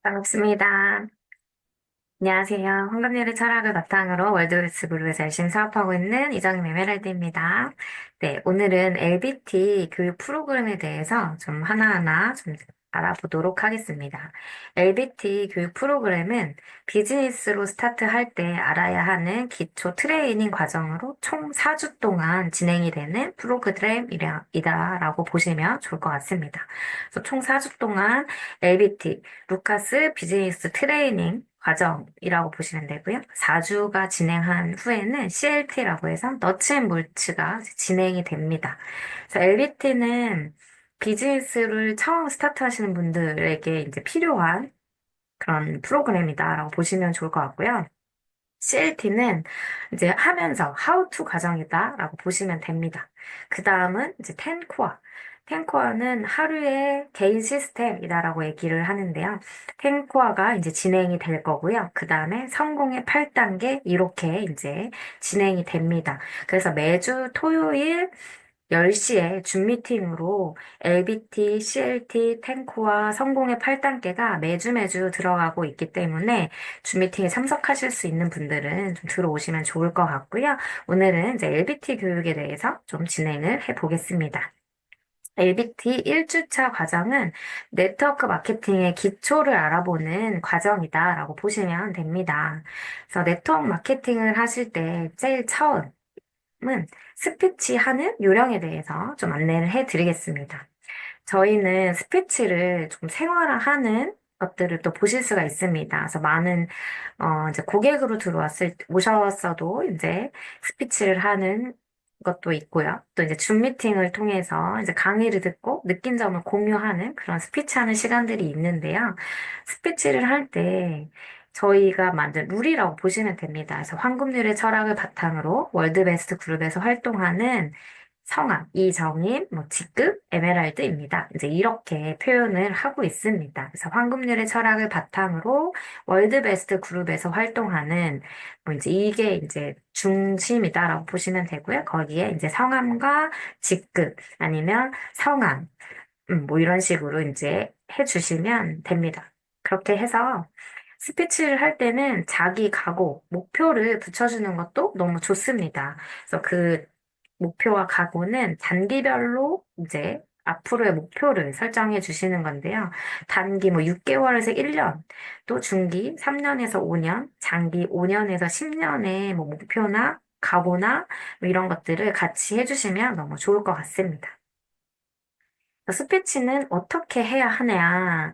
반갑습니다. 안녕하세요. 황금률의 철학을 바탕으로 월드베스 그룹에서 열심히 사업하고 있는 이정임 에메랄드입니다. 네, 오늘은 LBT 교육 프로그램에 대해서 좀 하나하나 좀 알아보도록 하겠습니다. LBT 교육 프로그램은 비즈니스로 스타트할 때 알아야 하는 기초 트레이닝 과정으로 총 4주 동안 진행이 되는 프로그램이다라고 보시면 좋을 것 같습니다. 그래서 총 4주 동안 LBT 루카스 비즈니스 트레이닝 과정이라고 보시면 되고요. 4주가 진행한 후에는 CLT라고 해서 너츠 앤 볼츠가 진행이 됩니다. 그래서 LBT는 비즈니스를 처음 스타트 하시는 분들에게 이제 필요한 그런 프로그램이다라고 보시면 좋을 것 같고요. CLT는 이제 하면서 how to 과정이다라고 보시면 됩니다. 그 다음은 이제 10코어. 10코어는 하루의 개인 시스템이다라고 얘기를 하는데요. 10코어가 이제 진행이 될 거고요. 그 다음에 성공의 8단계 이렇게 이제 진행이 됩니다. 그래서 매주 토요일 10시에 줌 미팅으로 LBT, CLT, 탱코와 성공의 8단계가 매주 들어가고 있기 때문에 줌 미팅에 참석하실 수 있는 분들은 좀 들어오시면 좋을 것 같고요. 오늘은 이제 LBT 교육에 대해서 좀 진행을 해 보겠습니다. LBT 1주차 과정은 네트워크 마케팅의 기초를 알아보는 과정이다라고 보시면 됩니다. 그래서 네트워크 마케팅을 하실 때 제일 처음 은 스피치 하는 요령에 대해서 좀 안내를 해드리겠습니다. 저희는 스피치를 좀 생활화하는 것들을 또 보실 수가 있습니다. 그래서 많은 이제 고객으로 오셨어도 이제 스피치를 하는 것도 있고요. 또 이제 줌 미팅을 통해서 이제 강의를 듣고 느낀 점을 공유하는 그런 스피치 하는 시간들이 있는데요. 스피치를 할 때 저희가 만든 룰이라고 보시면 됩니다. 그래서 황금률의 철학을 바탕으로 월드베스트 그룹에서 활동하는 성함, 이정임, 뭐 직급, 에메랄드입니다. 이제 이렇게 표현을 하고 있습니다. 그래서 황금률의 철학을 바탕으로 월드베스트 그룹에서 활동하는 뭐 이제 이게 이제 중심이다라고 보시면 되고요. 거기에 이제 성함과 직급 아니면 성함, 뭐 이런 식으로 이제 해주시면 됩니다. 그렇게 해서 스피치를 할 때는 자기 각오, 목표를 붙여주는 것도 너무 좋습니다. 그래서 그 목표와 각오는 단기별로 이제 앞으로의 목표를 설정해 주시는 건데요. 단기 뭐 6개월에서 1년, 또 중기 3년에서 5년, 장기 5년에서 10년의 뭐 목표나 각오나 뭐 이런 것들을 같이 해주시면 너무 좋을 것 같습니다. 스피치는 어떻게 해야 하냐?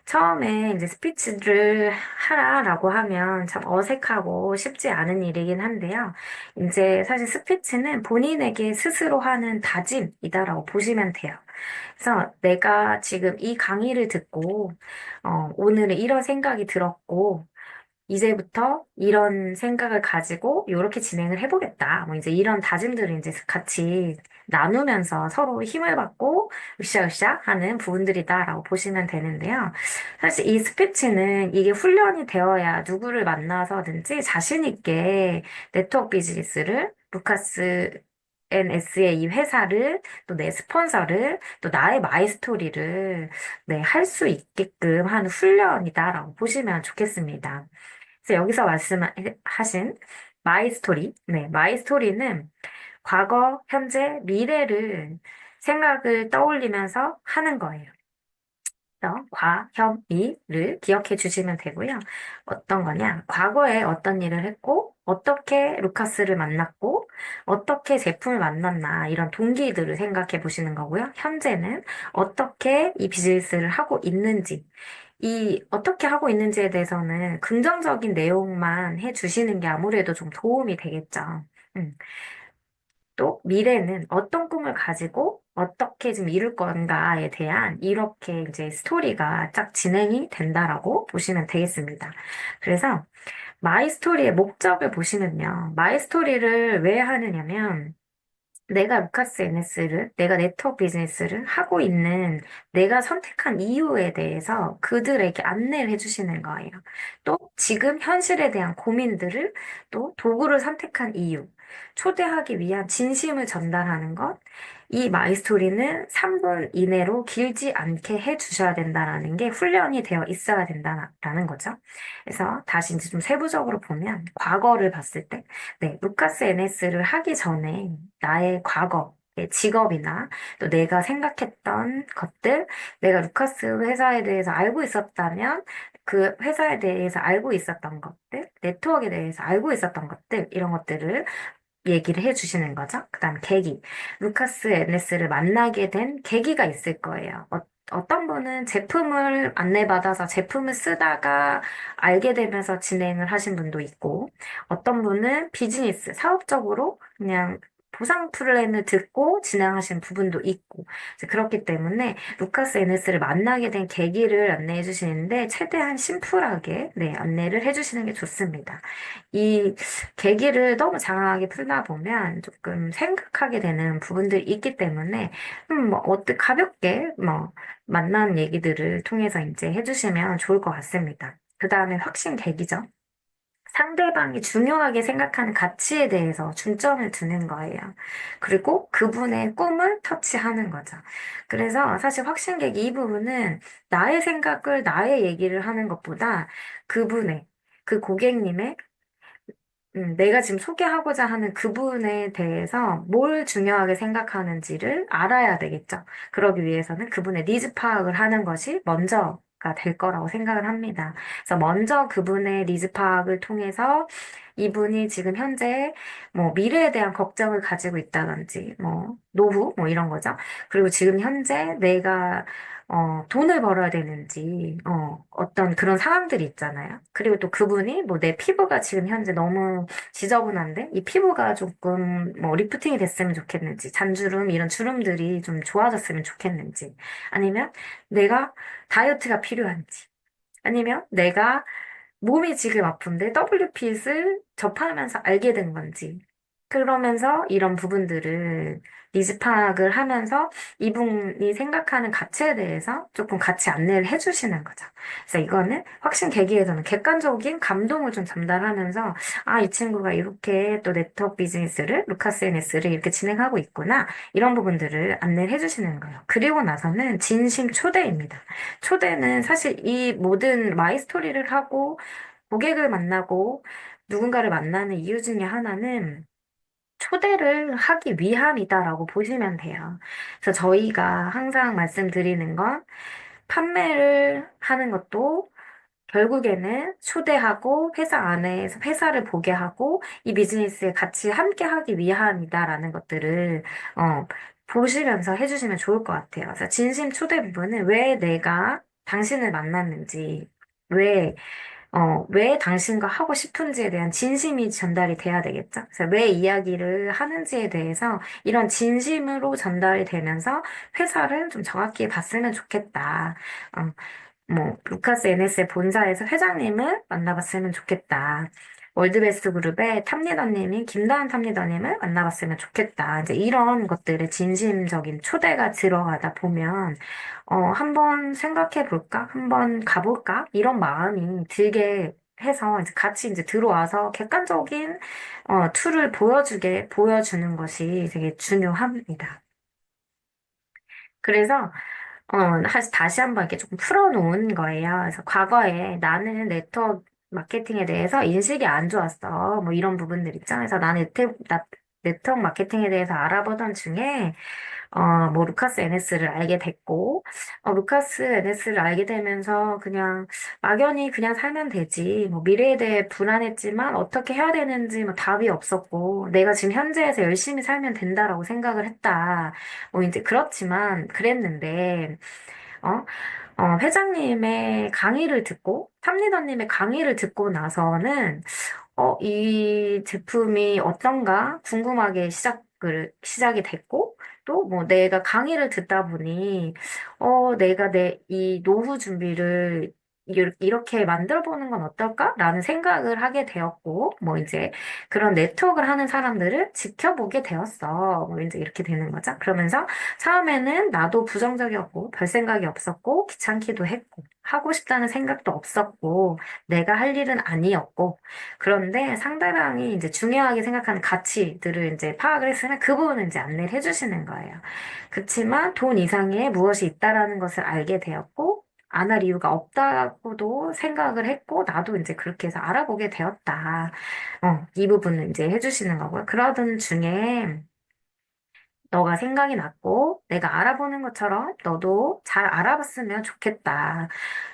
처음에 이제 스피치를 하라라고 하면 참 어색하고 쉽지 않은 일이긴 한데요. 이제 사실 스피치는 본인에게 스스로 하는 다짐이다라고 보시면 돼요. 그래서 내가 지금 이 강의를 듣고, 오늘은 이런 생각이 들었고, 이제부터 이런 생각을 가지고 이렇게 진행을 해보겠다. 뭐 이제 이런 다짐들을 이제 같이 나누면서 서로 힘을 받고 으쌰으쌰 하는 부분들이다라고 보시면 되는데요. 사실 이 스피치는 이게 훈련이 되어야 누구를 만나서든지 자신 있게 네트워크 비즈니스를 루카스 NS의 이 회사를 또 내 스폰서를 또 나의 마이 스토리를 네, 할 수 있게끔 하는 훈련이다라고 보시면 좋겠습니다. 그래서 여기서 말씀하신 마이 스토리, 네, 마이 스토리는 과거, 현재, 미래를 생각을 떠올리면서 하는 거예요. 그래서 과, 현, 미를 기억해 주시면 되고요. 어떤 거냐? 과거에 어떤 일을 했고, 어떻게 루카스를 만났고, 어떻게 제품을 만났나, 이런 동기들을 생각해 보시는 거고요. 현재는 어떻게 이 비즈니스를 하고 있는지, 이 어떻게 하고 있는지에 대해서는 긍정적인 내용만 해 주시는 게 아무래도 좀 도움이 되겠죠. 음. 또 미래는 어떤 꿈을 가지고 어떻게 좀 이룰 건가에 대한 이렇게 이제 스토리가 쫙 진행이 된다라고 보시면 되겠습니다. 그래서 마이 스토리의 목적을 보시면요. 마이 스토리를 왜 하느냐면 내가 루카스 NS를, 내가 네트워크 비즈니스를 하고 있는 내가 선택한 이유에 대해서 그들에게 안내를 해주시는 거예요. 또 지금 현실에 대한 고민들을 또 도구를 선택한 이유. 초대하기 위한 진심을 전달하는 것, 이 마이스토리는 3분 이내로 길지 않게 해주셔야 된다라는 게 훈련이 되어 있어야 된다라는 거죠. 그래서 다시 이제 좀 세부적으로 보면 과거를 봤을 때, 네, 루카스 NS를 하기 전에 나의 과거, 내 직업이나 또 내가 생각했던 것들, 내가 루카스 회사에 대해서 알고 있었다면 그 회사에 대해서 알고 있었던 것들, 네트워크에 대해서 알고 있었던 것들, 이런 것들을 얘기를 해주시는 거죠. 그다음 계기. 루카스 NS를 만나게 된 계기가 있을 거예요. 어떤 분은 제품을 안내받아서 제품을 쓰다가 알게 되면서 진행을 하신 분도 있고, 어떤 분은 비즈니스, 사업적으로 그냥 보상 플랜을 듣고 진행하신 부분도 있고, 이제 그렇기 때문에 루카스 NS를 만나게 된 계기를 안내해 주시는데, 최대한 심플하게, 네, 안내를 해 주시는 게 좋습니다. 이 계기를 너무 장황하게 풀다 보면 조금 생각하게 되는 부분들이 있기 때문에, 뭐, 가볍게, 뭐, 만난 얘기들을 통해서 이제 해주시면 좋을 것 같습니다. 그 다음에 확신 계기죠. 상대방이 중요하게 생각하는 가치에 대해서 중점을 두는 거예요. 그리고 그분의 꿈을 터치하는 거죠. 그래서 사실 확신계기 이 부분은 나의 생각을, 나의 얘기를 하는 것보다 그분의, 그 고객님의 내가 지금 소개하고자 하는 그분에 대해서 뭘 중요하게 생각하는지를 알아야 되겠죠. 그러기 위해서는 그분의 니즈 파악을 하는 것이 먼저가 될 거라고 생각을 합니다. 그래서 먼저 그분의 니즈 파악을 통해서 이분이 지금 현재 뭐 미래에 대한 걱정을 가지고 있다든지 뭐 노후 뭐 이런 거죠. 그리고 지금 현재 내가 돈을 벌어야 되는지, 어떤 그런 상황들이 있잖아요. 그리고 또 그분이 뭐 내 피부가 지금 현재 너무 지저분한데 이 피부가 조금 뭐 리프팅이 됐으면 좋겠는지 잔주름 이런 주름들이 좀 좋아졌으면 좋겠는지 아니면 내가 다이어트가 필요한지 아니면 내가 몸이 지금 아픈데 WPS를 접하면서 알게 된 건지 그러면서 이런 부분들을 니즈 파악을 하면서 이분이 생각하는 가치에 대해서 조금 같이 안내를 해주시는 거죠. 그래서 이거는 확신 계기에서는 객관적인 감동을 좀 전달하면서 아, 이 친구가 이렇게 또 네트워크 비즈니스를 루카스 NS를 이렇게 진행하고 있구나. 이런 부분들을 안내를 해주시는 거예요. 그리고 나서는 진심 초대입니다. 초대는 사실 이 모든 마이스토리를 하고 고객을 만나고 누군가를 만나는 이유 중에 하나는 초대를 하기 위함이다라고 보시면 돼요. 그래서 저희가 항상 말씀드리는 건 판매를 하는 것도 결국에는 초대하고 회사 안에서 회사를 보게 하고 이 비즈니스에 같이 함께 하기 위함이다라는 것들을 보시면서 해주시면 좋을 것 같아요. 그래서 진심 초대 부분은 왜 내가 당신을 만났는지, 왜 당신과 하고 싶은지에 대한 진심이 전달이 돼야 되겠죠? 그래서 왜 이야기를 하는지에 대해서 이런 진심으로 전달이 되면서 회사를 좀 정확히 봤으면 좋겠다. 어, 뭐, 루카스 NS의 본사에서 회장님을 만나봤으면 좋겠다. 월드베스트 그룹의 탑리더님이 김다은 탑리더님을 만나봤으면 좋겠다. 이제 이런 것들의 진심적인 초대가 들어가다 보면, 한번 생각해 볼까? 한번 가볼까? 이런 마음이 들게 해서 이제 같이 이제 들어와서 객관적인, 툴을 보여주는 것이 되게 중요합니다. 그래서 다시 한번 이렇게 조금 풀어놓은 거예요. 그래서 과거에 나는 네트워크 마케팅에 대해서 인식이 안 좋았어. 뭐 이런 부분들 있죠. 그래서 나는 네트워크 마케팅에 대해서 알아보던 중에, 뭐, 루카스 NS를 알게 됐고, 루카스 NS를 알게 되면서 그냥 막연히 그냥 살면 되지. 뭐, 미래에 대해 불안했지만 어떻게 해야 되는지 뭐 답이 없었고, 내가 지금 현재에서 열심히 살면 된다라고 생각을 했다. 뭐, 이제 그렇지만, 그랬는데, 어, 회장님의 강의를 듣고, 탑리더님의 강의를 듣고 나서는, 이 제품이 어떤가 궁금하게 시작이 됐고, 또 뭐 내가 강의를 듣다 보니, 내가 이 노후 준비를 이렇게 만들어 보는 건 어떨까라는 생각을 하게 되었고, 뭐 이제 그런 네트워크를 하는 사람들을 지켜보게 되었어. 뭐 이제 이렇게 되는 거죠. 그러면서 처음에는 나도 부정적이었고, 별 생각이 없었고, 귀찮기도 했고, 하고 싶다는 생각도 없었고, 내가 할 일은 아니었고, 그런데 상대방이 이제 중요하게 생각하는 가치들을 이제 파악을 했으면 그 부분은 이제 안내를 해주시는 거예요. 그렇지만 돈 이상의 무엇이 있다라는 것을 알게 되었고, 안 할 이유가 없다고도 생각을 했고, 나도 이제 그렇게 해서 알아보게 되었다. 이 부분을 이제 해주시는 거고요. 그러던 중에 너가 생각이 났고, 내가 알아보는 것처럼 너도 잘 알아봤으면 좋겠다.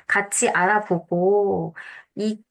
같이 알아보고,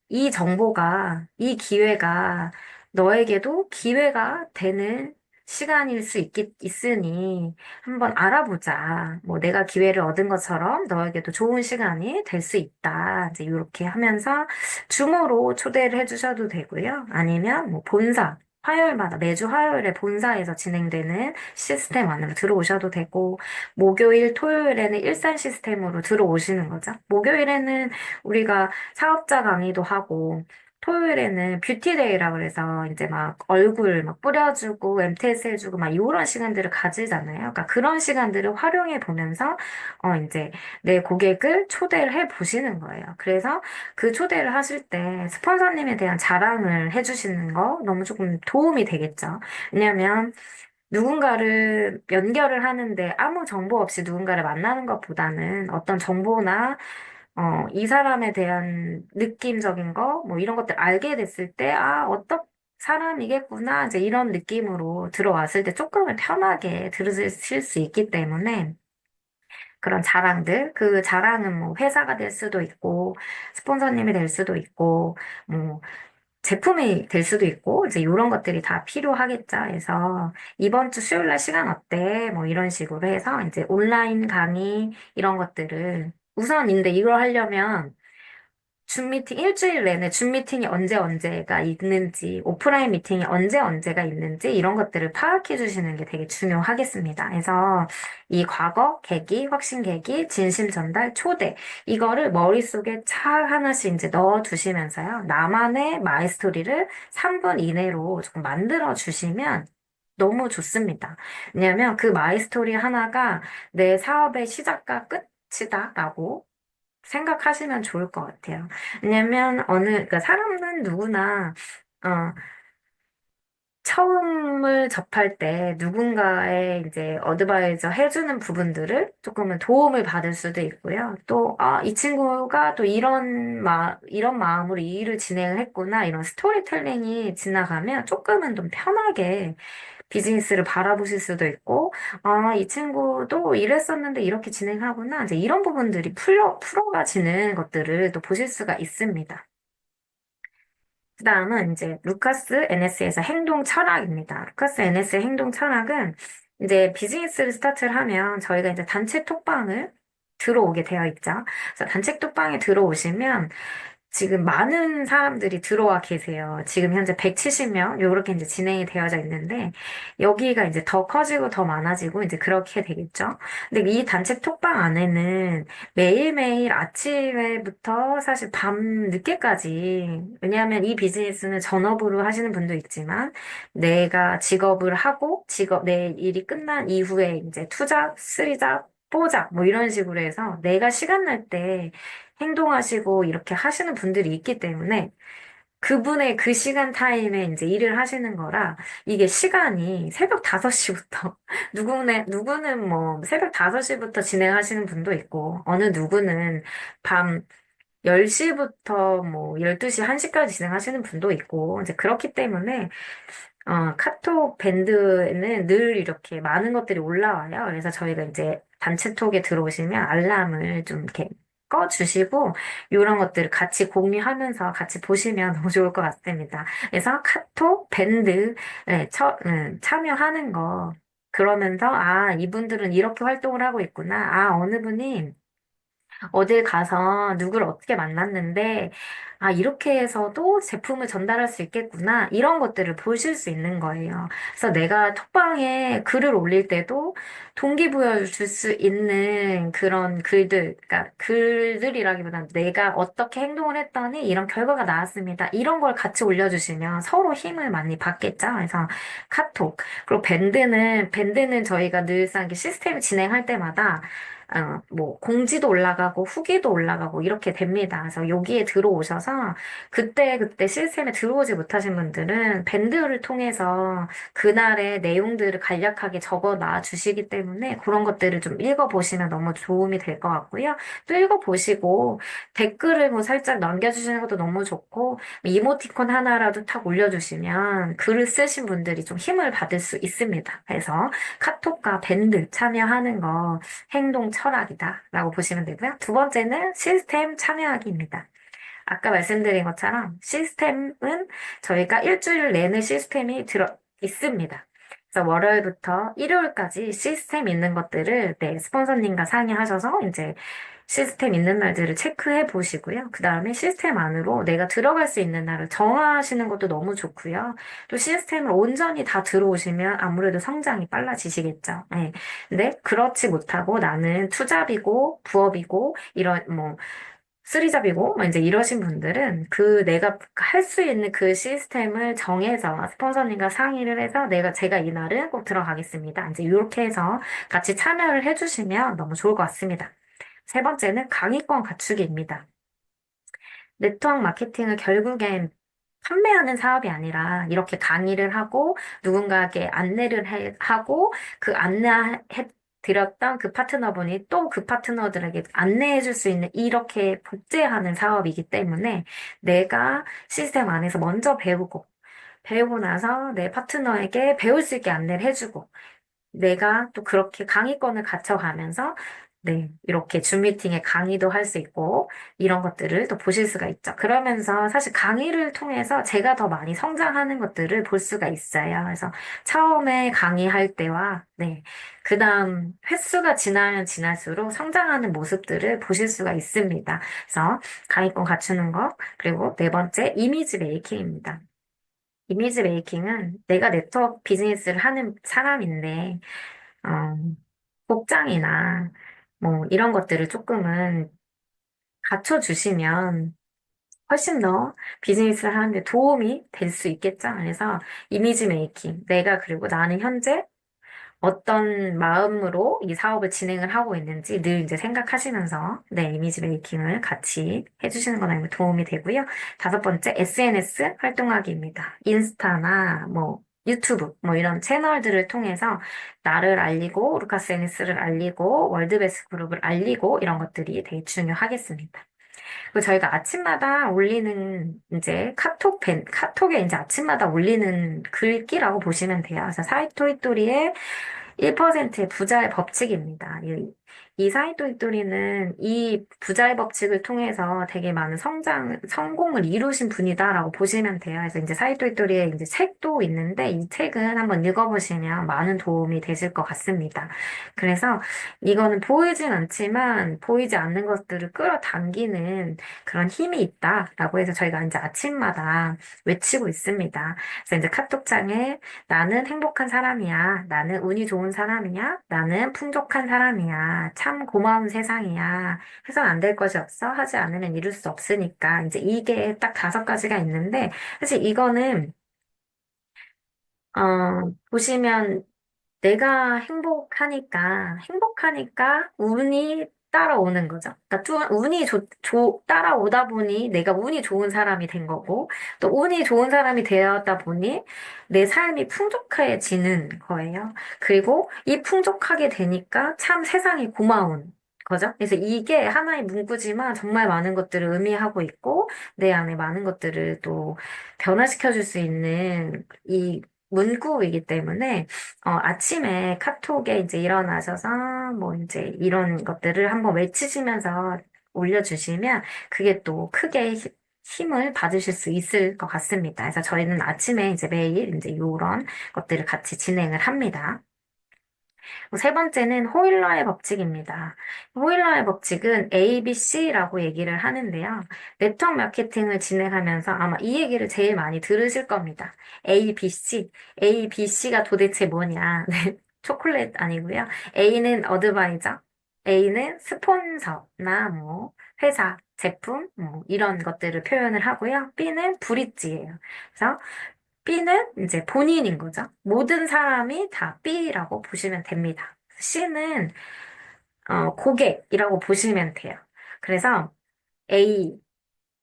이 정보가, 이 기회가 너에게도 기회가 되는 시간일 수 있으니 한번 알아보자. 뭐 내가 기회를 얻은 것처럼 너에게도 좋은 시간이 될 수 있다. 이제 이렇게 하면서 줌으로 초대를 해주셔도 되고요. 아니면 뭐 본사, 화요일마다 매주 화요일에 본사에서 진행되는 시스템 안으로 들어오셔도 되고, 목요일, 토요일에는 일산 시스템으로 들어오시는 거죠. 목요일에는 우리가 사업자 강의도 하고, 토요일에는 뷰티데이라 그래서 이제 막 얼굴 막 뿌려주고, MTS 해주고, 막 이런 시간들을 가지잖아요. 그러니까 그런 시간들을 활용해 보면서, 이제 내 고객을 초대를 해 보시는 거예요. 그래서 그 초대를 하실 때 스폰서님에 대한 자랑을 해주시는 거 너무 조금 도움이 되겠죠. 왜냐하면 누군가를 연결을 하는데 아무 정보 없이 누군가를 만나는 것보다는 어떤 정보나 이 사람에 대한 느낌적인 거, 뭐 이런 것들 알게 됐을 때, 아, 어떤 사람이겠구나, 이제 이런 느낌으로 들어왔을 때 조금은 편하게 들으실 수 있기 때문에 그런 자랑들, 그 자랑은 뭐 회사가 될 수도 있고, 스폰서님이 될 수도 있고, 뭐 제품이 될 수도 있고, 이제 이런 것들이 다 필요하겠죠. 그래서 이번 주 수요일 날 시간 어때? 뭐 이런 식으로 해서 이제 온라인 강의 이런 것들을 우선인데 이걸 하려면 줌 미팅 일주일 내내 줌 미팅이 언제 언제가 있는지, 오프라인 미팅이 언제 언제가 있는지 이런 것들을 파악해 주시는 게 되게 중요하겠습니다. 그래서 이 과거, 계기, 확신 계기, 진심 전달, 초대 이거를 머릿속에 착 하나씩 이제 넣어 두시면서요. 나만의 마이 스토리를 3분 이내로 조금 만들어 주시면 너무 좋습니다. 왜냐하면 그 마이 스토리 하나가 내 사업의 시작과 끝이다라고 생각하시면 좋을 것 같아요. 왜냐면 그러니까 사람은 누구나, 어, 처음을 접할 때 누군가의 이제 어드바이저 해주는 부분들을 조금은 도움을 받을 수도 있고요. 또, 아, 이 친구가 또 이런 마음으로 이 일을 진행을 했구나. 이런 스토리텔링이 지나가면 조금은 좀 편하게 비즈니스를 바라보실 수도 있고, 아, 이 친구도 이랬었는데 이렇게 진행하구나. 이제 이런 부분들이 풀어가지는 것들을 또 보실 수가 있습니다. 그 다음은 이제 루카스 NS에서 행동 철학입니다. 루카스 NS의 행동 철학은 이제 비즈니스를 스타트를 하면 저희가 이제 단체 톡방을 들어오게 되어 있죠. 그래서 단체 톡방에 들어오시면 지금 많은 사람들이 들어와 계세요. 지금 현재 170명, 요렇게 이제 진행이 되어져 있는데, 여기가 이제 더 커지고 더 많아지고 이제 그렇게 되겠죠. 근데 이 단체 톡방 안에는 매일매일 아침에부터 사실 밤 늦게까지, 왜냐하면 이 비즈니스는 전업으로 하시는 분도 있지만, 내가 직업을 하고, 내 일이 끝난 이후에 이제 투잡, 쓰리잡, 뽀잡, 뭐 이런 식으로 해서 내가 시간 날때 행동하시고 이렇게 하시는 분들이 있기 때문에 그분의 그 시간 타임에 이제 일을 하시는 거라 이게 시간이 새벽 5시부터 누구는 뭐 새벽 5시부터 진행하시는 분도 있고 어느 누구는 밤 10시부터 뭐 12시, 1시까지 진행하시는 분도 있고 이제 그렇기 때문에 카톡 밴드에는 늘 이렇게 많은 것들이 올라와요. 그래서 저희가 이제 단체톡에 들어오시면 알람을 좀 이렇게 꺼주시고, 이런 것들을 같이 공유하면서 같이 보시면 너무 좋을 것 같습니다. 그래서 카톡 밴드, 네, 참여하는 거, 그러면서, 아, 이분들은 이렇게 활동을 하고 있구나. 아, 어느 분이 어딜 가서 누구를 어떻게 만났는데, 아, 이렇게 해서도 제품을 전달할 수 있겠구나. 이런 것들을 보실 수 있는 거예요. 그래서 내가 톡방에 글을 올릴 때도 동기부여를 줄 수 있는 그런 글들, 그러니까 글들이라기보다는 내가 어떻게 행동을 했더니 이런 결과가 나왔습니다. 이런 걸 같이 올려주시면 서로 힘을 많이 받겠죠. 그래서 카톡. 그리고 밴드는 저희가 늘상 이렇게 시스템 진행할 때마다 뭐, 공지도 올라가고, 후기도 올라가고, 이렇게 됩니다. 그래서 여기에 들어오셔서, 그때 시스템에 들어오지 못하신 분들은 밴드를 통해서 그날의 내용들을 간략하게 적어 놔 주시기 때문에 그런 것들을 좀 읽어보시면 너무 도움이 될 것 같고요. 또 읽어보시고, 댓글을 뭐 살짝 남겨주시는 것도 너무 좋고, 이모티콘 하나라도 탁 올려주시면 글을 쓰신 분들이 좀 힘을 받을 수 있습니다. 그래서 카톡과 밴드 참여하는 거, 행동 철학이다라고 보시면 되고요. 두 번째는 시스템 참여하기입니다. 아까 말씀드린 것처럼 시스템은 저희가 일주일 내내 시스템이 들어 있습니다. 그래서 월요일부터 일요일까지 시스템 있는 것들을 네, 스폰서님과 상의하셔서 이제 시스템 있는 날들을 체크해 보시고요. 그 다음에 시스템 안으로 내가 들어갈 수 있는 날을 정하시는 것도 너무 좋고요. 또 시스템을 온전히 다 들어오시면 아무래도 성장이 빨라지시겠죠. 네. 근데 그렇지 못하고 나는 투잡이고 부업이고 이런 뭐 쓰리잡이고 뭐 이제 이러신 분들은 그 내가 할 수 있는 그 시스템을 정해서 스폰서님과 상의를 해서 제가 이날은 꼭 들어가겠습니다. 이제 이렇게 해서 같이 참여를 해주시면 너무 좋을 것 같습니다. 세 번째는 강의권 갖추기입니다. 네트워크 마케팅을 결국엔 판매하는 사업이 아니라 이렇게 강의를 하고 누군가에게 하고 그 안내해 드렸던 그 파트너분이 또 그 파트너들에게 안내해 줄 수 있는 이렇게 복제하는 사업이기 때문에 내가 시스템 안에서 먼저 배우고 나서 내 파트너에게 배울 수 있게 안내를 해주고 내가 또 그렇게 강의권을 갖춰가면서 네, 이렇게 줌 미팅에 강의도 할 수 있고 이런 것들을 또 보실 수가 있죠. 그러면서 사실 강의를 통해서 제가 더 많이 성장하는 것들을 볼 수가 있어요. 그래서 처음에 강의할 때와 네, 그다음 횟수가 지나면 지날수록 성장하는 모습들을 보실 수가 있습니다. 그래서 강의권 갖추는 거 그리고 네 번째 이미지 메이킹입니다. 이미지 메이킹은 내가 네트워크 비즈니스를 하는 사람인데 어, 복장이나 뭐 이런 것들을 조금은 갖춰주시면 훨씬 더 비즈니스를 하는데 도움이 될 수 있겠죠. 그래서 이미지 메이킹. 그리고 나는 현재 어떤 마음으로 이 사업을 진행을 하고 있는지 늘 이제 생각하시면서 네, 이미지 메이킹을 같이 해주시는 거나 도움이 되고요. 다섯 번째, SNS 활동하기입니다. 인스타나 뭐 유튜브 뭐 이런 채널들을 통해서 나를 알리고 루카스 NS를 알리고 월드베스트 그룹을 알리고 이런 것들이 되게 중요하겠습니다. 그리고 저희가 아침마다 올리는 이제 카톡에 이제 아침마다 올리는 글귀라고 보시면 돼요. 그래서 사이토이토리의 1%의 부자의 법칙입니다. 이 사이토이토리는 이 부자의 법칙을 통해서 되게 많은 성공을 이루신 분이다라고 보시면 돼요. 그래서 이제 사이토이토리의 이제 책도 있는데 이 책은 한번 읽어보시면 많은 도움이 되실 것 같습니다. 그래서 이거는 보이진 않지만 보이지 않는 것들을 끌어당기는 그런 힘이 있다라고 해서 저희가 이제 아침마다 외치고 있습니다. 그래서 이제 카톡창에 나는 행복한 사람이야. 나는 운이 좋은 사람이야. 나는 풍족한 사람이야. 참 고마운 세상이야. 해선 안 될 것이 없어. 하지 않으면 이룰 수 없으니까. 이제 이게 딱 다섯 가지가 있는데, 사실 이거는, 보시면 내가 행복하니까 운이 따라오는 거죠. 그러니까 따라오다 보니 내가 운이 좋은 사람이 된 거고, 또 운이 좋은 사람이 되었다 보니 내 삶이 풍족해지는 거예요. 그리고 이 풍족하게 되니까 참 세상이 고마운 거죠. 그래서 이게 하나의 문구지만 정말 많은 것들을 의미하고 있고, 내 안에 많은 것들을 또 변화시켜 줄 수 있는 이 문구이기 때문에 아침에 카톡에 이제 일어나셔서 뭐 이제 이런 것들을 한번 외치시면서 올려주시면 그게 또 크게 힘을 받으실 수 있을 것 같습니다. 그래서 저희는 아침에 이제 매일 이제 이런 것들을 같이 진행을 합니다. 세 번째는 호일러의 법칙입니다. 호일러의 법칙은 ABC라고 얘기를 하는데요. 네트워크 마케팅을 진행하면서 아마 이 얘기를 제일 많이 들으실 겁니다. ABC. ABC가 도대체 뭐냐? 네, 초콜릿 아니고요. A는 어드바이저, A는 스폰서나 뭐 회사, 제품, 뭐 이런 것들을 표현을 하고요. B는 브릿지예요. 그래서 B는 이제 본인인 거죠. 모든 사람이 다 B라고 보시면 됩니다. C는 고객이라고 보시면 돼요. 그래서 A,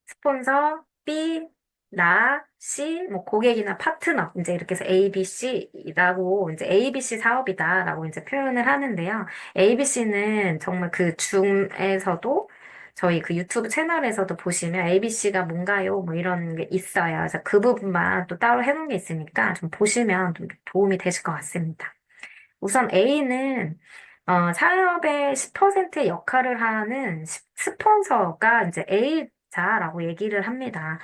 스폰서, B, 나, C, 뭐 고객이나 파트너, 이제 이렇게 해서 ABC라고, 이제 ABC 사업이다라고 이제 표현을 하는데요. ABC는 정말 그 중에서도 저희 그 유튜브 채널에서도 보시면 ABC가 뭔가요? 뭐 이런 게 있어요. 그래서 그 부분만 또 따로 해놓은 게 있으니까 좀 보시면 좀 도움이 되실 것 같습니다. 우선 A는 사업의 10%의 역할을 하는 스폰서가 이제 A자라고 얘기를 합니다.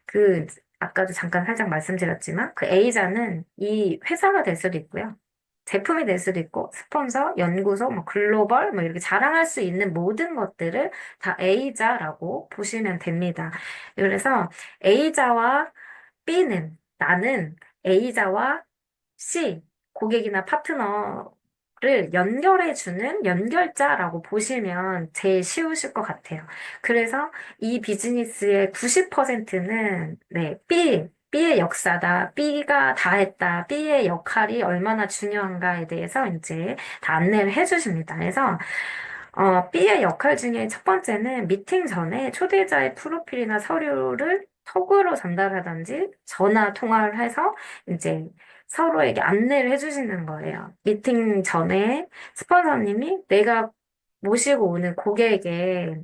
그 아까도 잠깐 살짝 말씀드렸지만 그 A자는 이 회사가 될 수도 있고요. 제품이 될 수도 있고 스폰서, 연구소, 뭐 글로벌 뭐 이렇게 자랑할 수 있는 모든 것들을 다 A자라고 보시면 됩니다. 그래서 A자와 B는 나는 A자와 C, 고객이나 파트너를 연결해주는 연결자라고 보시면 제일 쉬우실 것 같아요. 그래서 이 비즈니스의 90%는 네, B의 역사다. B가 다 했다. B의 역할이 얼마나 중요한가에 대해서 이제 다 안내를 해주십니다. 그래서 B의 역할 중에 첫 번째는 미팅 전에 초대자의 프로필이나 서류를 톡으로 전달하든지 전화 통화를 해서 이제 서로에게 안내를 해주시는 거예요. 미팅 전에 스폰서님이 내가 모시고 오는 고객에게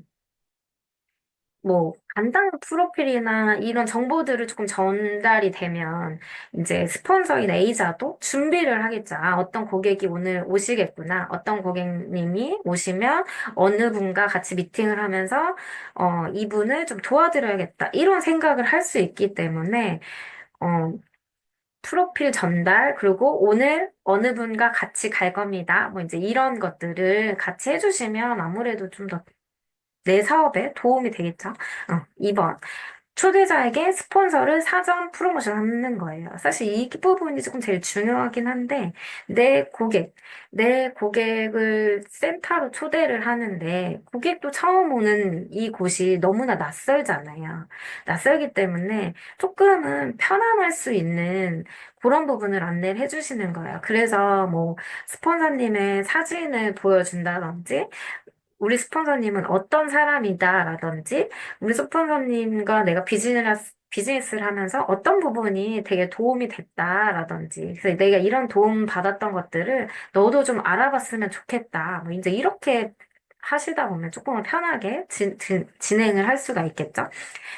뭐, 간단 프로필이나 이런 정보들을 조금 전달이 되면, 이제 스폰서인 A자도 준비를 하겠죠. 아, 어떤 고객이 오늘 오시겠구나. 어떤 고객님이 오시면 어느 분과 같이 미팅을 하면서, 이분을 좀 도와드려야겠다. 이런 생각을 할 수 있기 때문에, 어, 프로필 전달, 그리고 오늘 어느 분과 같이 갈 겁니다. 뭐 이제 이런 것들을 같이 해주시면 아무래도 좀 더 내 사업에 도움이 되겠죠? 2번. 초대자에게 스폰서를 사전 프로모션 하는 거예요. 사실 이 부분이 조금 제일 중요하긴 한데, 내 고객을 센터로 초대를 하는데, 고객도 처음 오는 이 곳이 너무나 낯설잖아요. 낯설기 때문에 조금은 편안할 수 있는 그런 부분을 안내를 해주시는 거예요. 그래서 뭐, 스폰서님의 사진을 보여준다든지, 우리 스폰서님은 어떤 사람이다라든지, 우리 스폰서님과 내가 비즈니스를 하면서 어떤 부분이 되게 도움이 됐다라든지, 그래서 내가 이런 도움 받았던 것들을 너도 좀 알아봤으면 좋겠다. 뭐 이제 이렇게 하시다 보면 조금은 편하게 진행을 할 수가 있겠죠.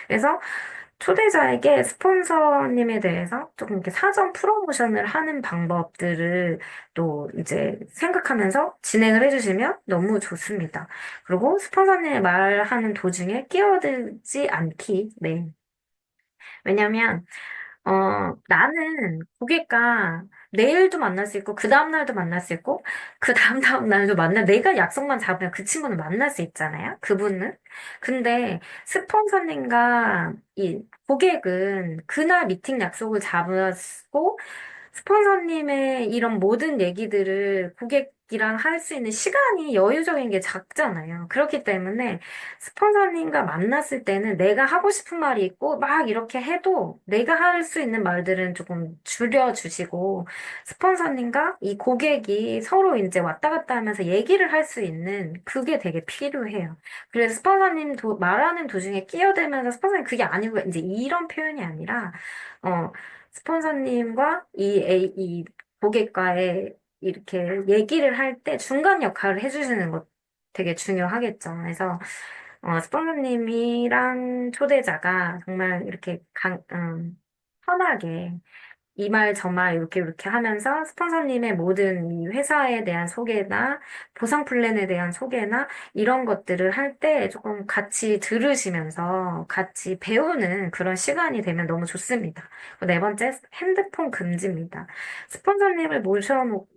그래서 초대자에게 스폰서님에 대해서 조금 이렇게 사전 프로모션을 하는 방법들을 또 이제 생각하면서 진행을 해주시면 너무 좋습니다. 그리고 스폰서님이 말하는 도중에 끼어들지 않기. 네. 왜냐면 나는 고객과 내일도 만날 수 있고, 그 다음날도 만날 수 있고, 그 다음 날도 내가 약속만 잡으면 그 친구는 만날 수 있잖아요? 그분은. 근데 스폰서님과 이 고객은 그날 미팅 약속을 잡았고, 스폰서님의 이런 모든 얘기들을 고객이랑 할 수 있는 시간이 여유적인 게 작잖아요. 그렇기 때문에 스폰서님과 만났을 때는 내가 하고 싶은 말이 있고 막 이렇게 해도 내가 할 수 있는 말들은 조금 줄여주시고 스폰서님과 이 고객이 서로 이제 왔다 갔다 하면서 얘기를 할 수 있는 그게 되게 필요해요. 그래서 스폰서님 말하는 도중에 끼어들면서 스폰서님 그게 아니고 이제 이런 표현이 아니라 어, 스폰서님과 이 고객과의 이렇게 얘기를 할 때 중간 역할을 해주시는 것 되게 중요하겠죠. 그래서, 스폰서님이랑 초대자가 정말 이렇게 편하게 이 말 저 말 이렇게 이렇게 하면서 스폰서님의 모든 이 회사에 대한 소개나 보상 플랜에 대한 소개나 이런 것들을 할 때 조금 같이 들으시면서 같이 배우는 그런 시간이 되면 너무 좋습니다. 네 번째, 핸드폰 금지입니다. 스폰서님을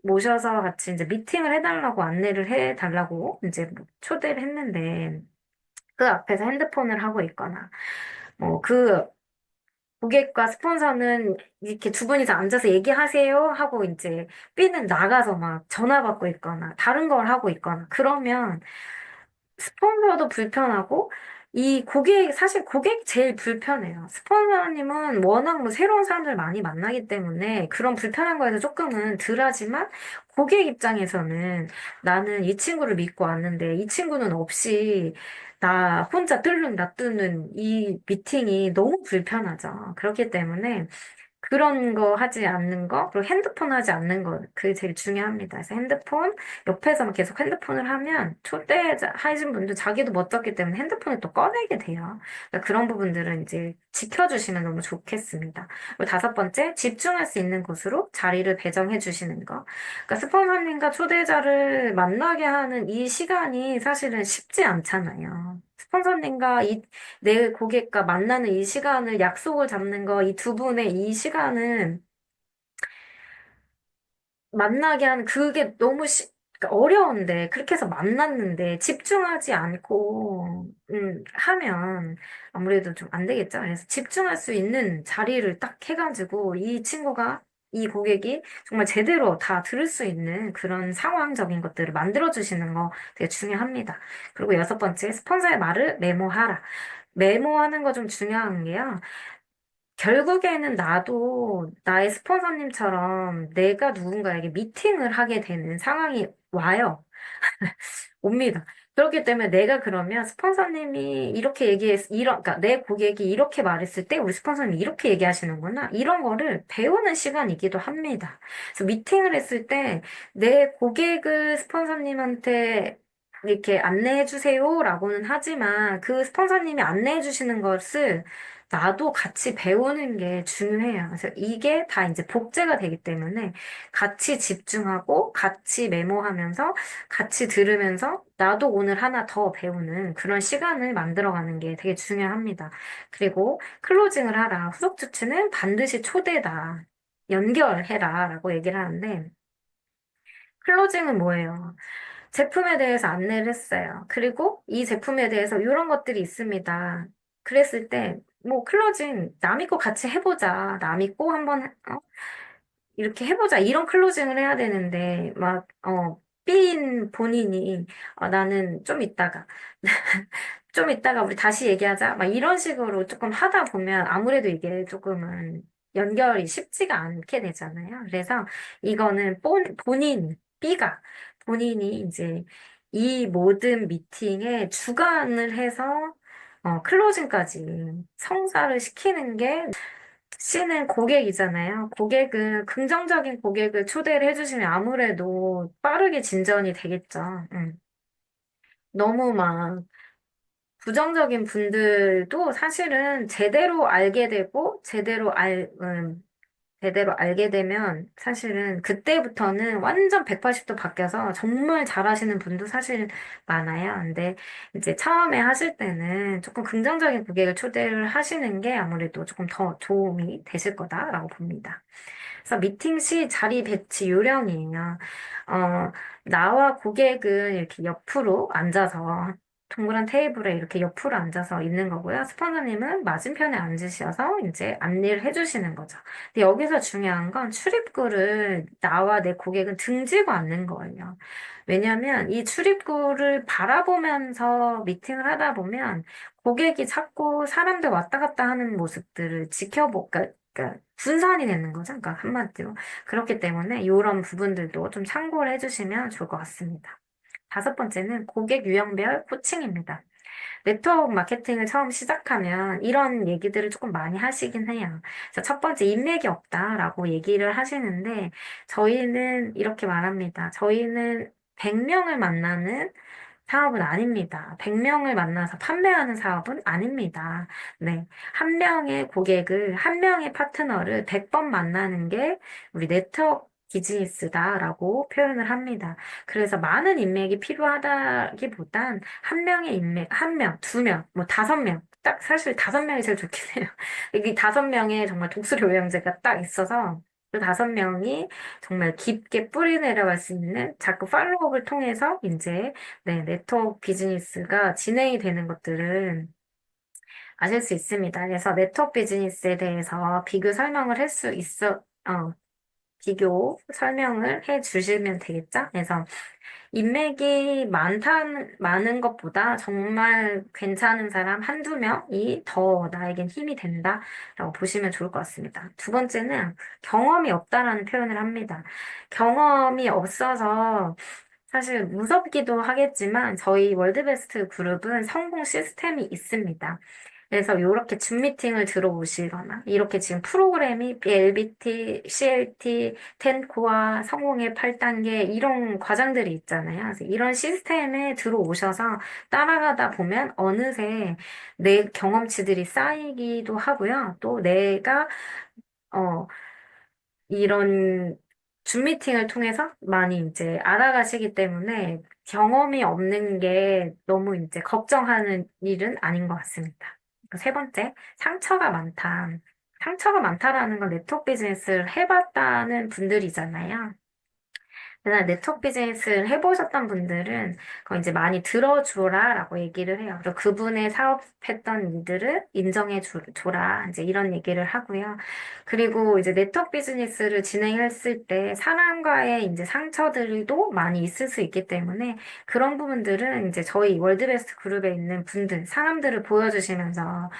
모셔서 같이 이제 미팅을 해달라고 안내를 해달라고 이제 뭐 초대를 했는데 그 앞에서 핸드폰을 하고 있거나 그 고객과 스폰서는 이렇게 두 분이서 앉아서 얘기하세요 하고 이제 B는 나가서 막 전화 받고 있거나 다른 걸 하고 있거나 그러면 스폰서도 불편하고 이 사실 고객 제일 불편해요. 스폰서님은 워낙 뭐 새로운 사람들 많이 만나기 때문에 그런 불편한 거에서 조금은 덜하지만 고객 입장에서는 나는 이 친구를 믿고 왔는데 이 친구는 없이 나 혼자 놔두는 이 미팅이 너무 불편하죠. 그렇기 때문에 그런 거 하지 않는 거, 그리고 핸드폰 하지 않는 거, 그게 제일 중요합니다. 그래서 핸드폰, 옆에서만 계속 핸드폰을 하면 초대하신 분들 자기도 멋졌기 때문에 핸드폰을 또 꺼내게 돼요. 그러니까 그런 부분들은 이제 지켜주시면 너무 좋겠습니다. 그리고 다섯 번째, 집중할 수 있는 곳으로 자리를 배정해 주시는 거. 그러니까 스폰서님과 초대자를 만나게 하는 이 시간이 사실은 쉽지 않잖아요. 스폰서님과 내 고객과 만나는 이 시간을 약속을 잡는 거, 이 두 분의 이 시간은 만나게 하는 그게 너무 그러니까 어려운데 그렇게 해서 만났는데 집중하지 않고 하면 아무래도 좀 안 되겠죠. 그래서 집중할 수 있는 자리를 딱 해가지고 이 친구가 이 고객이 정말 제대로 다 들을 수 있는 그런 상황적인 것들을 만들어 주시는 거 되게 중요합니다. 그리고 여섯 번째, 스폰서의 말을 메모하라. 메모하는 거 좀 중요한 게요. 결국에는 나도 나의 스폰서님처럼 내가 누군가에게 미팅을 하게 되는 상황이 와요. 옵니다. 그렇기 때문에 내가 그러면 스폰서님이 이렇게 그러니까 내 고객이 이렇게 말했을 때 우리 스폰서님이 이렇게 얘기하시는구나. 이런 거를 배우는 시간이기도 합니다. 그래서 미팅을 했을 때 내 고객을 스폰서님한테 이렇게 안내해 주세요라고는 하지만 그 스폰서님이 안내해 주시는 것을 나도 같이 배우는 게 중요해요. 그래서 이게 다 이제 복제가 되기 때문에 같이 집중하고 같이 메모하면서 같이 들으면서 나도 오늘 하나 더 배우는 그런 시간을 만들어가는 게 되게 중요합니다. 그리고 클로징을 하라. 후속 주치는 반드시 초대다. 연결해라. 라고 얘기를 하는데, 클로징은 뭐예요? 제품에 대해서 안내를 했어요. 그리고 이 제품에 대해서 이런 것들이 있습니다. 그랬을 때, 뭐, 클로징, 남 믿고 같이 해보자. 남 믿고 한번, 이렇게 해보자. 이런 클로징을 해야 되는데, 삐인 본인이, 나는 좀 이따가, 좀 이따가 우리 다시 얘기하자. 막 이런 식으로 조금 하다 보면 아무래도 이게 조금은 연결이 쉽지가 않게 되잖아요. 그래서 이거는 B가, 본인이 이제 이 모든 미팅에 주관을 해서, 클로징까지 성사를 시키는 게 C는 고객이잖아요. 긍정적인 고객을 초대를 해주시면 아무래도 빠르게 진전이 되겠죠. 너무 막, 부정적인 분들도 사실은 제대로 알게 되면 사실은 그때부터는 완전 180도 바뀌어서 정말 잘하시는 분도 사실 많아요. 근데 이제 처음에 하실 때는 조금 긍정적인 고객을 초대를 하시는 게 아무래도 조금 더 도움이 되실 거다라고 봅니다. 그래서 미팅 시 자리 배치 요령이에요. 어, 나와 고객은 이렇게 옆으로 앉아서 동그란 테이블에 이렇게 옆으로 앉아서 있는 거고요. 스폰서님은 맞은편에 앉으셔서 이제 안내를 해주시는 거죠. 근데 여기서 중요한 건 출입구를 나와 내 고객은 등지고 앉는 거예요. 왜냐하면 이 출입구를 바라보면서 미팅을 하다 보면 고객이 자꾸 사람들 왔다 갔다 하는 모습들을 그러니까 분산이 되는 거죠. 그러니까 한마디로. 그렇기 때문에 이런 부분들도 좀 참고를 해주시면 좋을 것 같습니다. 다섯 번째는 고객 유형별 코칭입니다. 네트워크 마케팅을 처음 시작하면 이런 얘기들을 조금 많이 하시긴 해요. 그래서 첫 번째, 인맥이 없다라고 얘기를 하시는데, 저희는 이렇게 말합니다. 저희는 100명을 만나는 사업은 아닙니다. 100명을 만나서 판매하는 사업은 아닙니다. 네. 한 명의 고객을, 한 명의 파트너를 100번 만나는 게 우리 네트워크 비즈니스다라고 표현을 합니다. 그래서 많은 인맥이 필요하다기보단 한 명의 인맥, 한 명, 두 명, 뭐 다섯 명, 딱 사실 다섯 명이 제일 좋긴 해요. 이 다섯 명의 정말 독수리 요양제가 딱 있어서 그 다섯 명이 정말 깊게 뿌리 내려갈 수 있는 자꾸 팔로업을 통해서 이제 네, 네트워크 비즈니스가 진행이 되는 것들은 아실 수 있습니다. 그래서 네트워크 비즈니스에 대해서 비교 설명을 할 수 비교 설명을 해 주시면 되겠죠? 그래서 인맥이 많은 것보다 정말 괜찮은 사람 한두 명이 더 나에겐 힘이 된다라고 보시면 좋을 것 같습니다. 두 번째는 경험이 없다라는 표현을 합니다. 경험이 없어서 사실 무섭기도 하겠지만 저희 월드베스트 그룹은 성공 시스템이 있습니다. 그래서 이렇게 줌 미팅을 들어오시거나 이렇게 지금 프로그램이 LBT, CLT, 텐코어, 성공의 8단계 이런 과정들이 있잖아요. 그래서 이런 시스템에 들어오셔서 따라가다 보면 어느새 내 경험치들이 쌓이기도 하고요. 또 내가 어, 이런 줌 미팅을 통해서 많이 이제 알아가시기 때문에 경험이 없는 게 너무 이제 걱정하는 일은 아닌 것 같습니다. 세 번째, 상처가 많다. 상처가 많다라는 건 네트워크 비즈니스를 해봤다는 분들이잖아요. 그날 네트워크 비즈니스를 해보셨던 분들은 그거 이제 많이 들어줘라라고 얘기를 해요. 그리고 그분의 사업했던 일들을 줘라. 이제 이런 얘기를 하고요. 그리고 이제 네트워크 비즈니스를 진행했을 때 사람과의 이제 상처들도 많이 있을 수 있기 때문에 그런 부분들은 이제 저희 월드베스트 그룹에 있는 분들, 사람들을 보여주시면서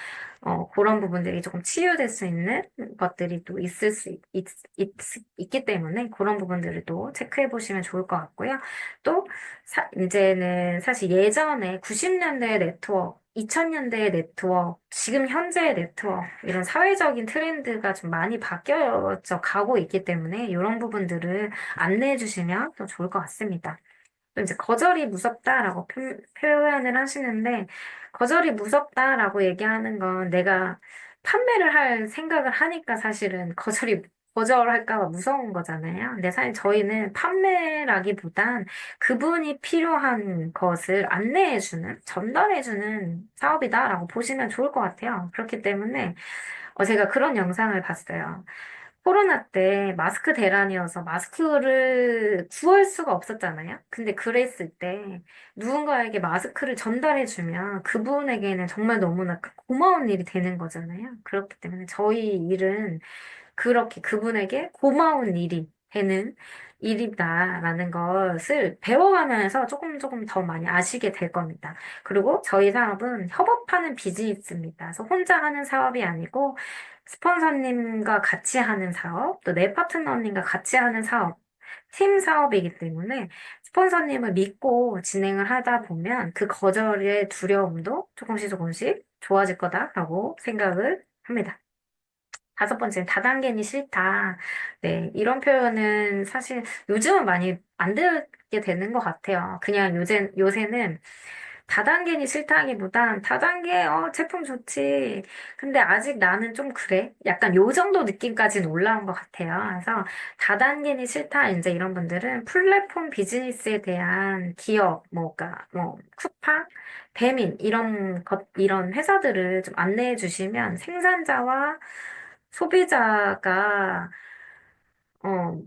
그런 부분들이 조금 치유될 수 있는 것들이 또 있기 때문에 그런 부분들을 또 체크해 보시면 좋을 것 같고요. 또, 이제는 사실 예전에 90년대의 네트워크, 2000년대의 네트워크, 지금 현재의 네트워크, 이런 사회적인 트렌드가 좀 많이 바뀌어져 가고 있기 때문에 이런 부분들을 안내해 주시면 또 좋을 것 같습니다. 또 이제 거절이 무섭다라고 표현을 하시는데, 거절이 무섭다라고 얘기하는 건 내가 판매를 할 생각을 하니까 사실은 거절할까 봐 무서운 거잖아요. 근데 사실 저희는 판매라기보단 그분이 필요한 것을 안내해주는, 전달해주는 사업이다라고 보시면 좋을 것 같아요. 그렇기 때문에 제가 그런 영상을 봤어요. 코로나 때 마스크 대란이어서 마스크를 구할 수가 없었잖아요. 근데 그랬을 때 누군가에게 마스크를 전달해주면 그분에게는 정말 너무나 고마운 일이 되는 거잖아요. 그렇기 때문에 저희 일은 그렇게 그분에게 고마운 일이 되는 일이다라는 것을 배워가면서 조금 조금 더 많이 아시게 될 겁니다. 그리고 저희 사업은 협업하는 비즈니스입니다. 그래서 혼자 하는 사업이 아니고 스폰서님과 같이 하는 사업, 또 내 파트너님과 같이 하는 사업, 팀 사업이기 때문에 스폰서님을 믿고 진행을 하다 보면 그 거절의 두려움도 조금씩 조금씩 좋아질 거다라고 생각을 합니다. 다섯 번째는 다단계니 싫다. 네, 이런 표현은 사실 요즘은 많이 안 듣게 되는 것 같아요. 그냥 요새는 다단계니 싫다기보단 다단계, 제품 좋지. 근데 아직 나는 좀 그래. 약간 요 정도 느낌까지는 올라온 것 같아요. 그래서 다단계니 싫다. 이제 이런 분들은 플랫폼 비즈니스에 대한 기업, 뭐가, 뭐, 쿠팡, 배민, 이런 회사들을 좀 안내해 주시면 생산자와 소비자가, 어,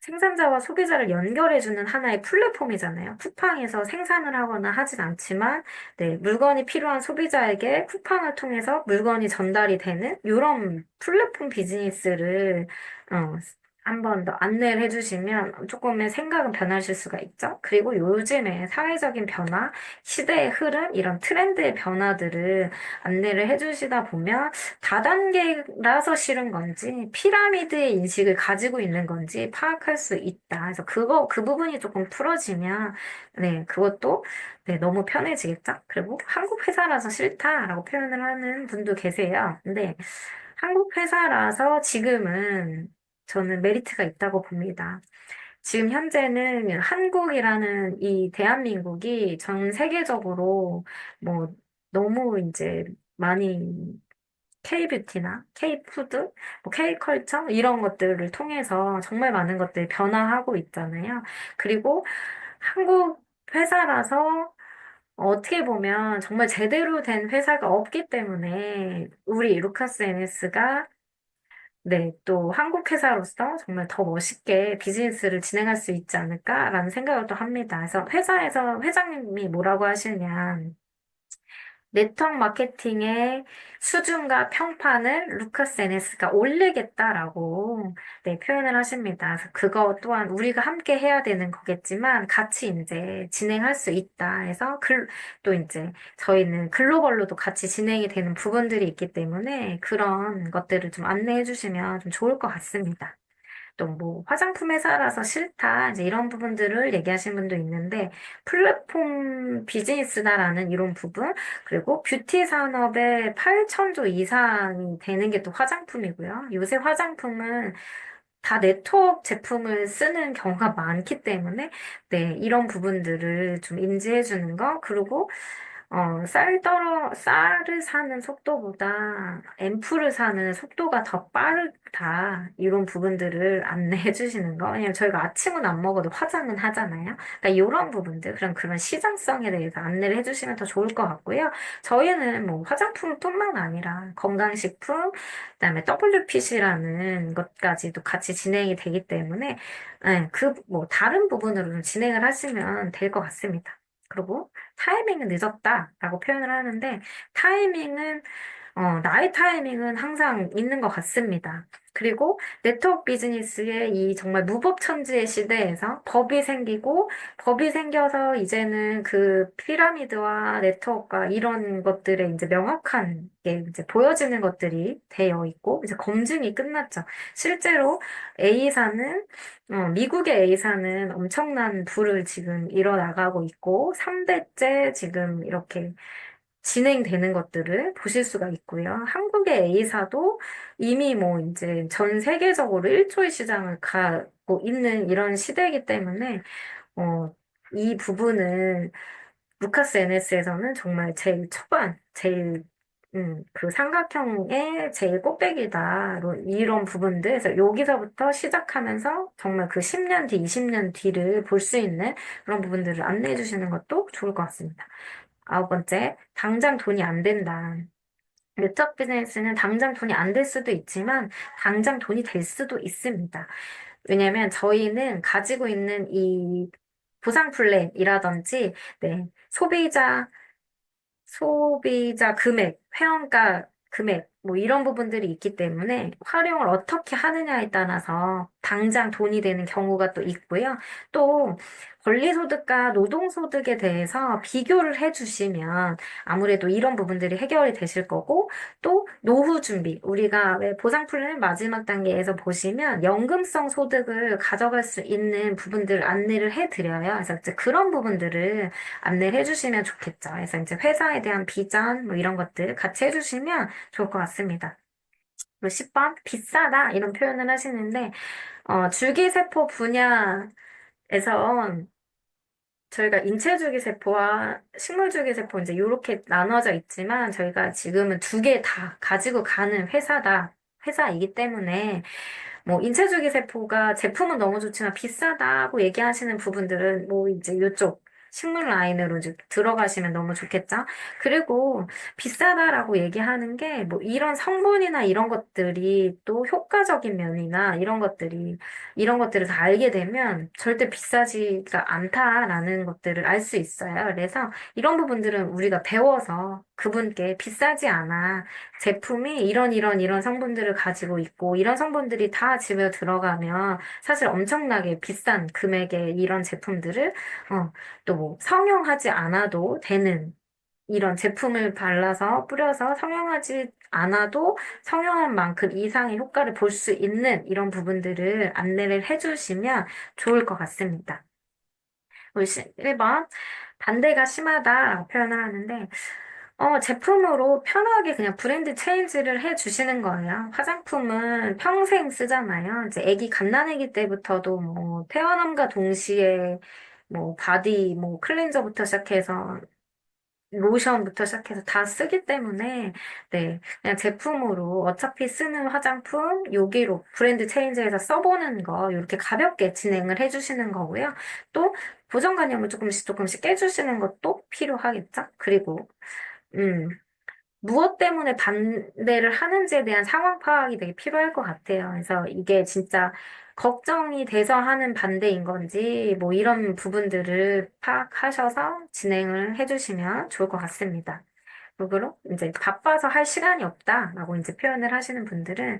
생산자와 소비자를 연결해주는 하나의 플랫폼이잖아요. 쿠팡에서 생산을 하거나 하진 않지만, 네, 물건이 필요한 소비자에게 쿠팡을 통해서 물건이 전달이 되는 이런 플랫폼 비즈니스를, 어, 한 번 더 안내를 해주시면 조금의 생각은 변하실 수가 있죠. 그리고 요즘에 사회적인 변화, 시대의 흐름, 이런 트렌드의 변화들을 안내를 해주시다 보면 다단계라서 싫은 건지, 피라미드의 인식을 가지고 있는 건지 파악할 수 있다. 그래서 그 부분이 조금 풀어지면, 네, 그것도, 네, 너무 편해지겠죠? 그리고 한국 회사라서 싫다라고 표현을 하는 분도 계세요. 근데 한국 회사라서 지금은 저는 메리트가 있다고 봅니다. 지금 현재는 한국이라는 이 대한민국이 전 세계적으로 뭐 너무 이제 많이 K뷰티나 K푸드, 뭐 K컬처 이런 것들을 통해서 정말 많은 것들이 변화하고 있잖아요. 그리고 한국 회사라서 어떻게 보면 정말 제대로 된 회사가 없기 때문에 우리 루카스 NS가 네, 또 한국 회사로서 정말 더 멋있게 비즈니스를 진행할 수 있지 않을까라는 생각을 또 합니다. 그래서 회사에서 회장님이 뭐라고 하시냐. 네트워크 마케팅의 수준과 평판을 루카스 NS가 올리겠다라고 네, 표현을 하십니다. 그래서 그거 또한 우리가 함께 해야 되는 거겠지만 같이 이제 진행할 수 있다 해서 또 이제 저희는 글로벌로도 같이 진행이 되는 부분들이 있기 때문에 그런 것들을 좀 안내해 주시면 좀 좋을 것 같습니다. 또 뭐 화장품 회사라서 싫다 이제 이런 부분들을 얘기하시는 분도 있는데 플랫폼 비즈니스다라는 이런 부분 그리고 뷰티 산업의 8천조 이상이 되는 게 또 화장품이고요. 요새 화장품은 다 네트워크 제품을 쓰는 경우가 많기 때문에 네 이런 부분들을 좀 인지해 주는 거 그리고 쌀을 사는 속도보다 앰플을 사는 속도가 더 빠르다. 이런 부분들을 안내해 주시는 거. 왜냐면 저희가 아침은 안 먹어도 화장은 하잖아요. 그러니까 이런 부분들, 그런 시장성에 대해서 안내를 해주시면 더 좋을 것 같고요. 저희는 뭐 화장품뿐만 아니라 건강식품, 그다음에 WPC라는 것까지도 같이 진행이 되기 때문에, 네, 뭐, 다른 부분으로 좀 진행을 하시면 될 것 같습니다. 그리고 타이밍은 늦었다라고 표현을 하는데 타이밍은 나의 타이밍은 항상 있는 것 같습니다. 그리고 네트워크 비즈니스의 이 정말 무법천지의 시대에서 법이 생겨서 이제는 그 피라미드와 네트워크가 이런 것들에 이제 명확한 게 이제 보여지는 것들이 되어 있고 이제 검증이 끝났죠. 실제로 A사는 미국의 A사는 엄청난 부를 지금 이뤄나가고 있고 3대째 지금 이렇게 진행되는 것들을 보실 수가 있고요. 한국의 A사도 이미 뭐 이제 전 세계적으로 1조의 시장을 가고 있는 이런 시대이기 때문에, 어, 이 부분은 루카스 NS에서는 정말 제일 초반, 그 삼각형의 제일 꼭대기다. 이런 부분들. 그래서 여기서부터 시작하면서 정말 그 10년 뒤, 20년 뒤를 볼 수 있는 그런 부분들을 안내해 주시는 것도 좋을 것 같습니다. 아홉 번째, 당장 돈이 안 된다. 네트워크 비즈니스는 당장 돈이 안 될 수도 있지만, 당장 돈이 될 수도 있습니다. 왜냐면 저희는 가지고 있는 이 보상 플랜이라든지, 네, 소비자 금액, 회원가 금액, 뭐 이런 부분들이 있기 때문에 활용을 어떻게 하느냐에 따라서 당장 돈이 되는 경우가 또 있고요. 또 권리소득과 노동소득에 대해서 비교를 해주시면 아무래도 이런 부분들이 해결이 되실 거고 또 노후 준비, 우리가 왜 보상 플랜 마지막 단계에서 보시면 연금성 소득을 가져갈 수 있는 부분들을 안내를 해드려요. 그래서 이제 그런 부분들을 안내를 해주시면 좋겠죠. 그래서 이제 회사에 대한 비전, 뭐 이런 것들 같이 해주시면 좋을 것 같습니다. 그리고 10번, 비싸다, 이런 표현을 하시는데, 줄기세포 분야에서 저희가 인체줄기세포와 식물줄기세포 이제 이렇게 나눠져 있지만 저희가 지금은 두 개 다 가지고 가는 회사이기 때문에 뭐 인체줄기세포가 제품은 너무 좋지만 비싸다고 얘기하시는 부분들은 뭐 이제 이쪽 식물 라인으로 이제 들어가시면 너무 좋겠죠. 그리고 비싸다라고 얘기하는 게 뭐 이런 성분이나 이런 것들이 또 효과적인 면이나 이런 것들을 다 알게 되면 절대 비싸지가 않다라는 것들을 알 수 있어요. 그래서 이런 부분들은 우리가 배워서 그분께 비싸지 않아. 제품이 이런 성분들을 가지고 있고, 이런 성분들이 다 집에 들어가면 사실 엄청나게 비싼 금액의 이런 제품들을, 또 뭐, 성형하지 않아도 되는 이런 제품을 뿌려서 성형하지 않아도 성형한 만큼 이상의 효과를 볼 수 있는 이런 부분들을 안내를 해주시면 좋을 것 같습니다. 1번, 반대가 심하다 표현을 하는데, 제품으로 편하게 그냥 브랜드 체인지를 해 주시는 거예요. 화장품은 평생 쓰잖아요. 이제 아기 갓난아기 때부터도 뭐 태어남과 동시에 뭐 바디 뭐 클렌저부터 시작해서 로션부터 시작해서 다 쓰기 때문에, 네, 그냥 제품으로 어차피 쓰는 화장품, 여기로 브랜드 체인지해서 써보는 거, 이렇게 가볍게 진행을 해주시는 거고요. 또, 고정관념을 조금씩 조금씩 깨주시는 것도 필요하겠죠? 그리고, 음, 무엇 때문에 반대를 하는지에 대한 상황 파악이 되게 필요할 것 같아요. 그래서 이게 진짜 걱정이 돼서 하는 반대인 건지, 뭐 이런 부분들을 파악하셔서 진행을 해주시면 좋을 것 같습니다. 그리고 이제 바빠서 할 시간이 없다라고 이제 표현을 하시는 분들은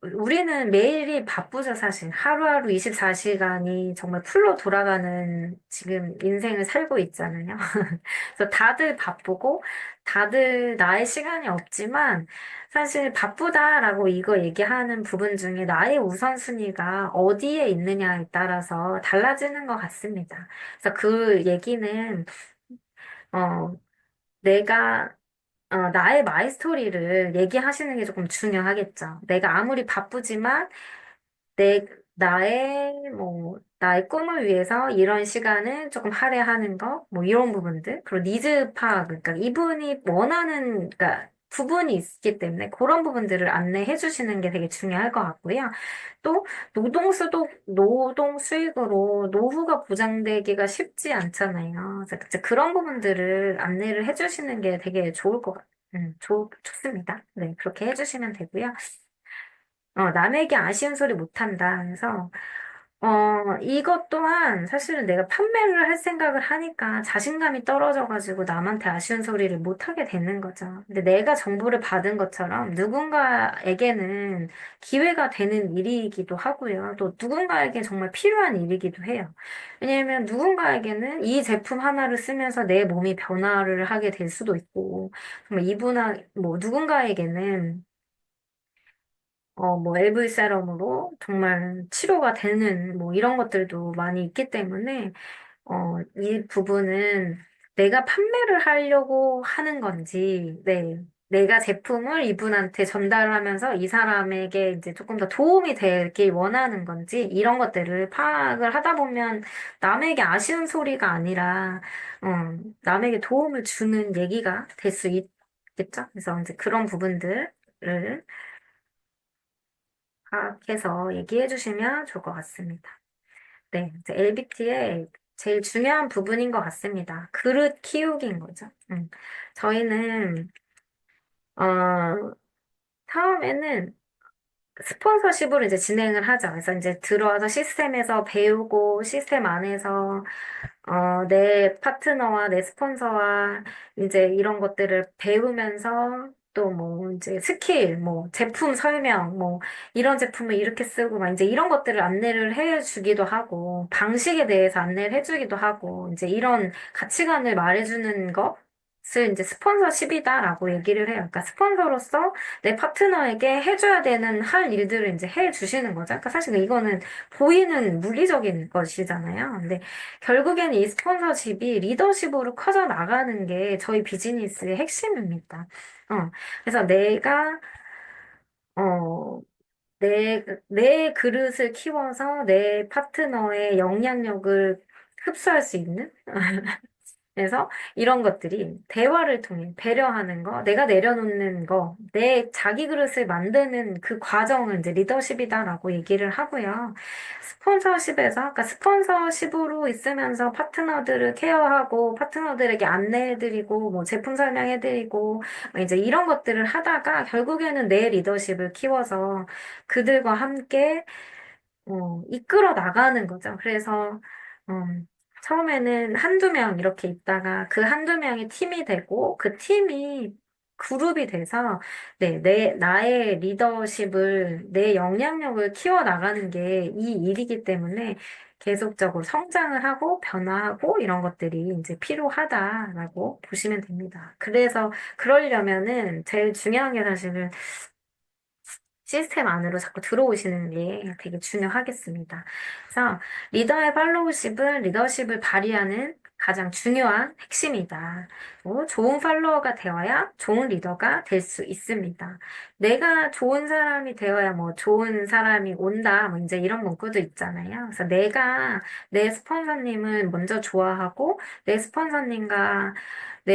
우리는 매일이 바쁘죠, 사실. 하루하루 24시간이 정말 풀로 돌아가는 지금 인생을 살고 있잖아요. 그래서 다들 바쁘고, 다들 나의 시간이 없지만, 사실 바쁘다라고 이거 얘기하는 부분 중에 나의 우선순위가 어디에 있느냐에 따라서 달라지는 것 같습니다. 그래서 그 얘기는, 어, 내가 나의 마이스토리를 얘기하시는 게 조금 중요하겠죠. 내가 아무리 바쁘지만, 나의 꿈을 위해서 이런 시간을 조금 할애하는 거, 뭐 이런 부분들. 그리고 니즈 파악, 그러니까 이분이 원하는, 그러니까 부분이 있기 때문에 그런 부분들을 안내해 주시는 게 되게 중요할 것 같고요. 또, 노동 수익으로 노후가 보장되기가 쉽지 않잖아요. 그래서 이제 그런 부분들을 안내를 해 주시는 게 되게 좋을 것 같아요. 좋습니다. 네, 그렇게 해주시면 되고요. 남에게 아쉬운 소리 못한다. 그래서, 이것 또한 사실은 내가 판매를 할 생각을 하니까 자신감이 떨어져가지고 남한테 아쉬운 소리를 못하게 되는 거죠. 근데 내가 정보를 받은 것처럼 누군가에게는 기회가 되는 일이기도 하고요. 또 누군가에게 정말 필요한 일이기도 해요. 왜냐하면 누군가에게는 이 제품 하나를 쓰면서 내 몸이 변화를 하게 될 수도 있고, 정말 뭐 누군가에게는 뭐, 엘브이 세럼으로 정말 치료가 되는, 뭐, 이런 것들도 많이 있기 때문에, 이 부분은 내가 판매를 하려고 하는 건지, 네. 내가 제품을 이분한테 전달하면서 이 사람에게 이제 조금 더 도움이 되길 원하는 건지, 이런 것들을 파악을 하다 보면 남에게 아쉬운 소리가 아니라, 남에게 도움을 주는 얘기가 될 수 있겠죠? 그래서 이제 그런 부분들을 파악해서 얘기해 주시면 좋을 것 같습니다. 네, 이제 LBT의 제일 중요한 부분인 것 같습니다. 그릇 키우기인 거죠. 저희는, 어, 처음에는 스폰서십으로 이제 진행을 하죠. 그래서 이제 들어와서 시스템에서 배우고 시스템 안에서 내 파트너와 내 스폰서와 이제 이런 것들을 배우면서 또 뭐 이제 스킬, 뭐 제품 설명, 뭐 이런 제품을 이렇게 쓰고 막 이제 이런 것들을 안내를 해주기도 하고 방식에 대해서 안내를 해주기도 하고 이제 이런 가치관을 말해주는 것을 이제 스폰서십이다라고 얘기를 해요. 그러니까 스폰서로서 내 파트너에게 해줘야 되는 할 일들을 이제 해주시는 거죠. 그러니까 사실 이거는 보이는 물리적인 것이잖아요. 근데 결국엔 이 스폰서십이 리더십으로 커져 나가는 게 저희 비즈니스의 핵심입니다. 그래서 어, 내 그릇을 키워서 내 파트너의 영향력을 흡수할 수 있는 그래서 이런 것들이 대화를 통해 배려하는 거, 내가 내려놓는 거, 내 자기 그릇을 만드는 그 과정을 이제 리더십이다라고 얘기를 하고요. 그러니까 스폰서십으로 있으면서 파트너들을 케어하고 파트너들에게 안내해드리고 뭐 제품 설명해드리고 뭐 이제 이런 것들을 하다가 결국에는 내 리더십을 키워서 그들과 함께 이끌어 나가는 거죠. 그래서, 음, 처음에는 한두 명 이렇게 있다가 그 한두 명이 팀이 되고 그 팀이 그룹이 돼서, 네, 나의 리더십을, 내 영향력을 키워나가는 게 이 일이기 때문에 계속적으로 성장을 하고 변화하고 이런 것들이 이제 필요하다라고 보시면 됩니다. 그래서 그러려면은 제일 중요한 게 사실은 시스템 안으로 자꾸 들어오시는 게 되게 중요하겠습니다. 그래서 리더의 팔로우십은 리더십을 발휘하는 가장 중요한 핵심이다. 좋은 팔로워가 되어야 좋은 리더가 될 수 있습니다. 내가 좋은 사람이 되어야 뭐 좋은 사람이 온다. 뭐 이제 이런 문구도 있잖아요. 그래서 내가 내 스폰서님을 먼저 좋아하고 내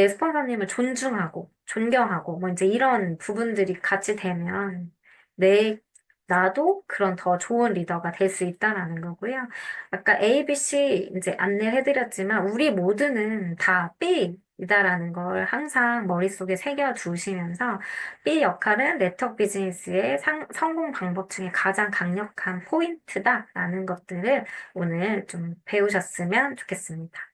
스폰서님을 존중하고 존경하고 뭐 이제 이런 부분들이 같이 되면 내 나도 그런 더 좋은 리더가 될 수 있다라는 거고요. 아까 A, B, C 이제 안내를 해드렸지만 우리 모두는 다 B이다라는 걸 항상 머릿속에 새겨두시면서 B 역할은 네트워크 비즈니스의 성공 방법 중에 가장 강력한 포인트다라는 것들을 오늘 좀 배우셨으면 좋겠습니다.